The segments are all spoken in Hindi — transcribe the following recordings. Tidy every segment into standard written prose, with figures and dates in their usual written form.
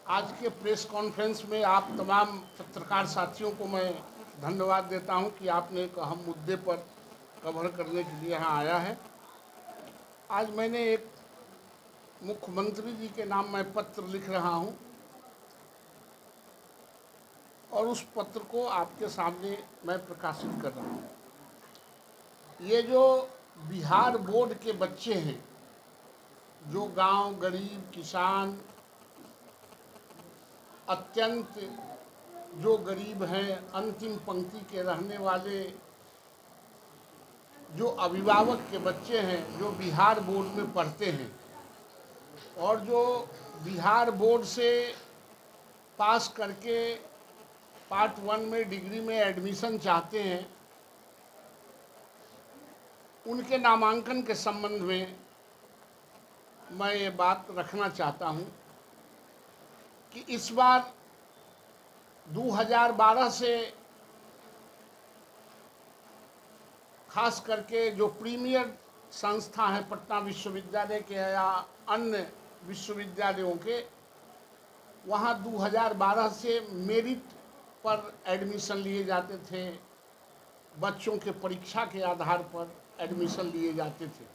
आज के प्रेस कॉन्फ्रेंस में आप तमाम पत्रकार साथियों को मैं धन्यवाद देता हूं कि आपने एक अहम मुद्दे पर कवर करने के लिए यहाँ आया है। आज मैंने एक मुख्यमंत्री जी के नाम में पत्र लिख रहा हूं और उस पत्र को आपके सामने मैं प्रकाशित कर रहा हूं। ये जो बिहार बोर्ड के बच्चे हैं, जो गांव, गरीब, किसान, अत्यंत जो गरीब हैं, अंतिम पंक्ति के रहने वाले जो अभिभावक के बच्चे हैं, जो बिहार बोर्ड में पढ़ते हैं और जो बिहार बोर्ड से पास करके पार्ट 1 में डिग्री में एडमिशन चाहते हैं, उनके नामांकन के संबंध में मैं ये बात रखना चाहता हूं कि इस बार 2012 से खास करके जो प्रीमियर संस्था है पटना विश्वविद्यालय के या अन्य विश्वविद्यालयों के, वहाँ 2012 से मेरिट पर एडमिशन लिए जाते थे, बच्चों के परीक्षा के आधार पर एडमिशन लिए जाते थे।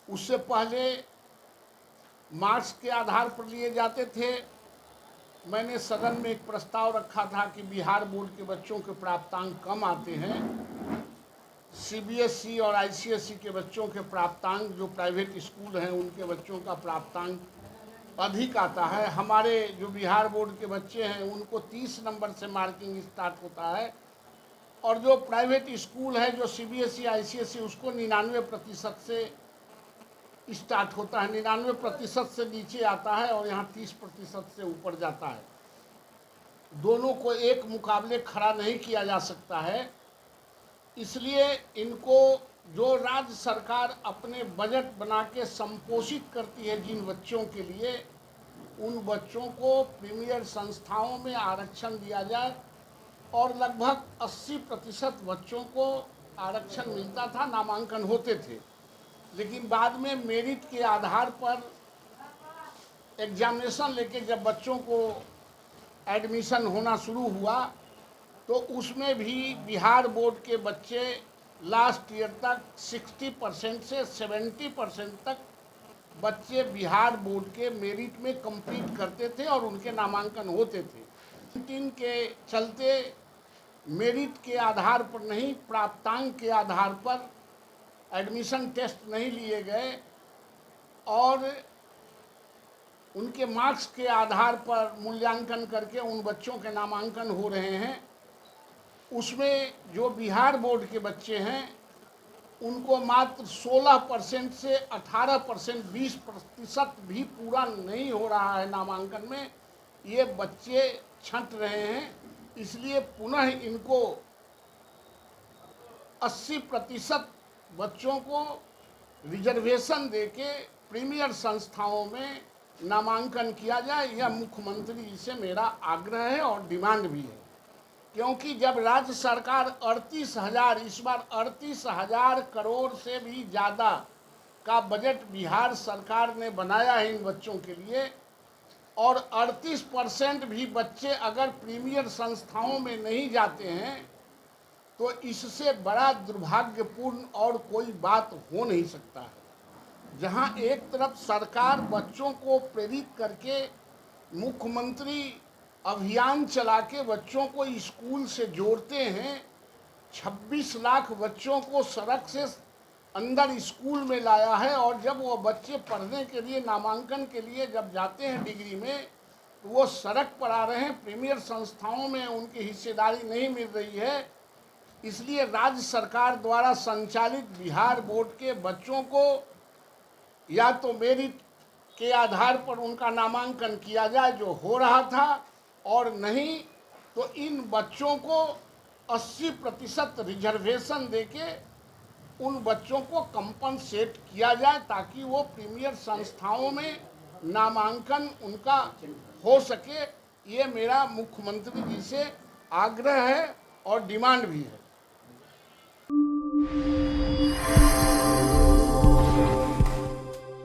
उससे पहले मार्क्स के आधार पर लिए जाते थे। मैंने सदन में एक प्रस्ताव रखा था कि बिहार बोर्ड के बच्चों के प्राप्तांक कम आते हैं, सीबीएसई और आईसीएसई के बच्चों के प्राप्तांक, जो प्राइवेट स्कूल हैं उनके बच्चों का प्राप्तांक अधिक आता है। हमारे जो बिहार बोर्ड के बच्चे हैं उनको 30 नंबर से मार्किंग स्टार्ट होता है और जो प्राइवेट स्कूल है, जो सीबीएसई आईसीएसई, उसको 99% से स्टार्ट होता है। 99% से नीचे आता है और यहाँ 30% से ऊपर जाता है। दोनों को एक मुकाबले खड़ा नहीं किया जा सकता है। इसलिए इनको जो राज्य सरकार अपने बजट बना के संपोषित करती है जिन बच्चों के लिए, उन बच्चों को प्रीमियर संस्थाओं में आरक्षण दिया जाए और लगभग 80% बच्चों को आरक्षण मिलता था, नामांकन होते थे। लेकिन बाद में मेरिट के आधार पर एग्जामिनेशन लेके जब बच्चों को एडमिशन होना शुरू हुआ तो उसमें भी बिहार बोर्ड के बच्चे लास्ट ईयर तक 60% से 70% तक बच्चे बिहार बोर्ड के मेरिट में कंप्लीट करते थे और उनके नामांकन होते थे। 19 के चलते मेरिट के आधार पर नहीं, प्राप्तांक के आधार पर एडमिशन टेस्ट नहीं लिए गए और उनके मार्क्स के आधार पर मूल्यांकन करके उन बच्चों के नामांकन हो रहे हैं। उसमें जो बिहार बोर्ड के बच्चे हैं उनको मात्र 16% से 18%, 20% भी पूरा नहीं हो रहा है नामांकन में। ये बच्चे छंट रहे हैं। इसलिए पुनः इनको 80% बच्चों को रिजर्वेशन देके प्रीमियर संस्थाओं में नामांकन किया जाए। यह मुख्यमंत्री जी से मेरा आग्रह है और डिमांड भी है, क्योंकि जब राज्य सरकार 38,000, इस बार 38,000 करोड़ से भी ज़्यादा का बजट बिहार सरकार ने बनाया है इन बच्चों के लिए और 38% भी बच्चे अगर प्रीमियर संस्थाओं में नहीं जाते हैं तो इससे बड़ा दुर्भाग्यपूर्ण और कोई बात हो नहीं सकता है। जहां एक तरफ सरकार बच्चों को प्रेरित करके मुख्यमंत्री अभियान चला के बच्चों को स्कूल से जोड़ते हैं, 26 लाख बच्चों को सड़क से अंदर स्कूल में लाया है और जब वो बच्चे पढ़ने के लिए, नामांकन के लिए जब जाते हैं डिग्री में, तो वो सड़क पर आ रहे हैं। प्रीमियर संस्थाओं में उनकी हिस्सेदारी नहीं मिल रही है। इसलिए राज्य सरकार द्वारा संचालित बिहार बोर्ड के बच्चों को या तो मेरिट के आधार पर उनका नामांकन किया जाए, जो हो रहा था, और नहीं तो इन बच्चों को 80% रिजर्वेशन देके उन बच्चों को कंपनसेट किया जाए ताकि वो प्रीमियर संस्थाओं में नामांकन उनका हो सके। ये मेरा मुख्यमंत्री जी से आग्रह है और डिमांड भी है।